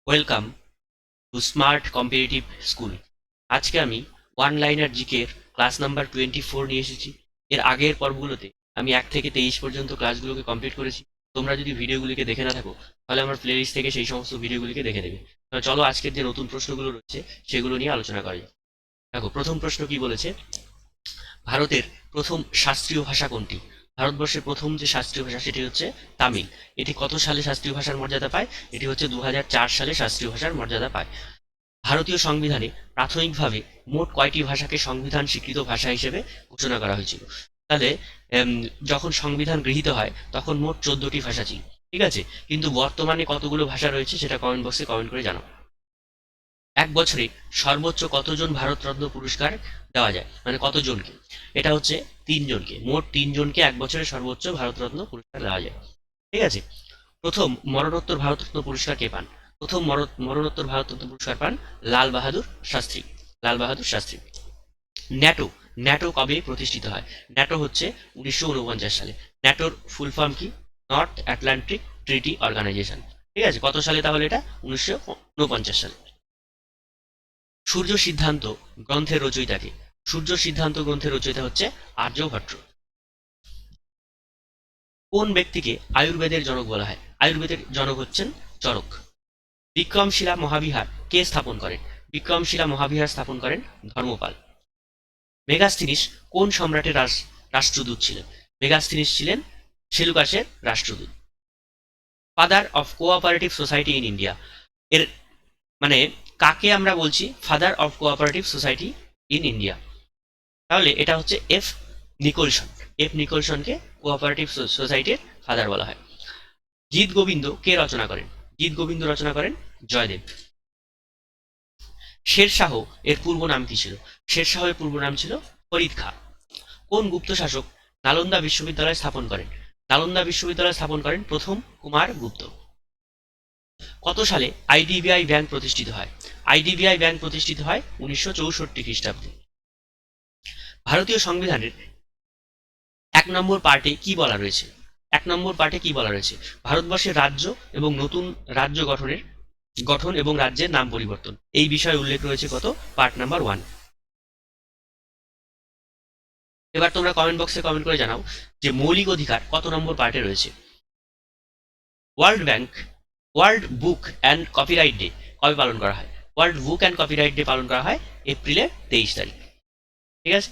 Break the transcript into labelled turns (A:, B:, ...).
A: Welcome to smart competitive school. আজকে আমি one liner জিকের ক্লাস নাম্বার 24 নিয়ে এসেছি। এর আগের পর্বগুলোতে আমি 1 থেকে 23 পর্যন্ত ক্লাসগুলোকে কমপ্লিট করেছি। তোমরা যদি ভিডিওগুলিকে দেখে না থাকো তাহলে আমার প্লেলিস্ট থেকে সেই সমস্ত ভিডিওগুলিকে দেখে নেবে। চলো আজকের যে নতুন প্রশ্নগুলো রয়েছে সেগুলো নিয়ে আলোচনা করা যাক। দেখো, প্রথম প্রশ্ন কি বলেছে, ভারতের প্রথম শাস্ত্রীয় ভাষা কোনটি? ভারতবর্ষের প্রথম যে শাস্ত্রীয় ভাষা সেটি হচ্ছে তামিল। এটি কত সালে শাস্ত্রীয় ভাষার মর্যাদা পায়? এটি হচ্ছে 2004 সালে শাস্ত্রীয় ভাষার মর্যাদা পায়। ভারতীয় সংবিধানে প্রাথমিকভাবে মোট কয়টি ভাষাকে সংবিধান স্বীকৃত ভাষা হিসেবে ঘোষণা করা হয়েছিল? তাহলে এম, যখন সংবিধান গৃহীত হয় তখন মোট 14টি ভাষা ছিল, ঠিক আছে। কিন্তু বর্তমানে কতগুলো ভাষা রয়েছে সেটা কমেন্ট বক্সে কমেন্ট করে জানাও। এক বছরে সর্বোচ্চ কতজন ভারতরত্ন পুরস্কার দেওয়া যায়, মানে কতজনকে? এটা হচ্ছে 3 জনকে, মোট 3 জনকে এক বছরে সর্বোচ্চ ভারতরত্ন পুরস্কার দেওয়া যায়, ঠিক আছে। প্রথম মরণোত্তর ভারতরত্ন পুরস্কার কে পান? প্রথম মরণোত্তর ভারতরত্ন পুরস্কার পান লাল বাহাদুর শাস্ত্রী। লাল বাহাদুর শাস্ত্রী। ন্যাটো ন্যাটো কবে প্রতিষ্ঠিত হয়? ন্যাটো হচ্ছে 1949 সালে। ন্যাটোর ফুল ফর্ম কি? নর্থ আটলান্টিক ট্রিটি অর্গানাইজেশন, ঠিক আছে। কত সালে তাহলে এটা? 1949 সালে। সূর্য সিদ্ধান্ত গ্রন্থের রচয়িতা কে? সূর্য সিদ্ধান্ত গ্রন্থের রচয়িতা হচ্ছে আর্যভট্ট। কোন ব্যক্তিকে আয়ুর্বেদের জনক বলা হয়? আয়ুর্বেদের জনক হচ্ছেন চরক। বিক্রমশিলা মহাবিহার কে স্থাপন করেন? বিক্রমশিলা মহাবিহার স্থাপন করেন ধর্মপাল। মেগাস্থিনিস কোন সম্রাটের রাষ্ট্রদূত ছিলেন? মেগাস্থিনিস ছিলেন সেলুকাসের রাষ্ট্রদূত। Father of cooperative society in India, এর মানে কাকে আমরা বলছি father of cooperative society in India? তাহলে এটা হচ্ছে এফ নিকোলসন। এফ নিকোলসনকে কোঅপারেটিভ সোসাইটির ফাদার বলা হয়। গীত গোবিন্দ কে রচনা করেন? গীত গোবিন্দ রচনা করেন জয়দেব। শেরশাহ এর পূর্ব নাম কি ছিল? শেরশাহ এর পূর্ব নাম ছিল ফরিদ খাঁ। কোন গুপ্ত শাসক নালন্দা বিশ্ববিদ্যালয় স্থাপন করেন? নালন্দা বিশ্ববিদ্যালয় স্থাপন করেন প্রথম কুমার গুপ্ত। কত সালে আইডিবিআই ব্যাংক প্রতিষ্ঠিত হয়? আইডিবিআই ব্যাংক প্রতিষ্ঠিত হয় 1964 খ্রিস্টাব্দে। ভারতীয় সংবিধানের 1 নম্বর পার্টে কি বলা রয়েছে? 1 নম্বর পার্টে কি বলা রয়েছে? ভারতবর্ষের রাজ্য এবং নতুন রাজ্য গঠন এবং রাজ্যের নাম পরিবর্তন, এই বিষয়ে উল্লেখ রয়েছে কত? Part number 1। এবার তোমরা কমেন্ট বক্সে কমেন্ট করে জানাও যে মৌলিক অধিকার কত নম্বর পার্টে রয়েছে। World book and copyright day কবে পালন করা হয়? World book and copyright day পালন করা হয় এপ্রিলের 23 তারিখ, ঠিক আছে।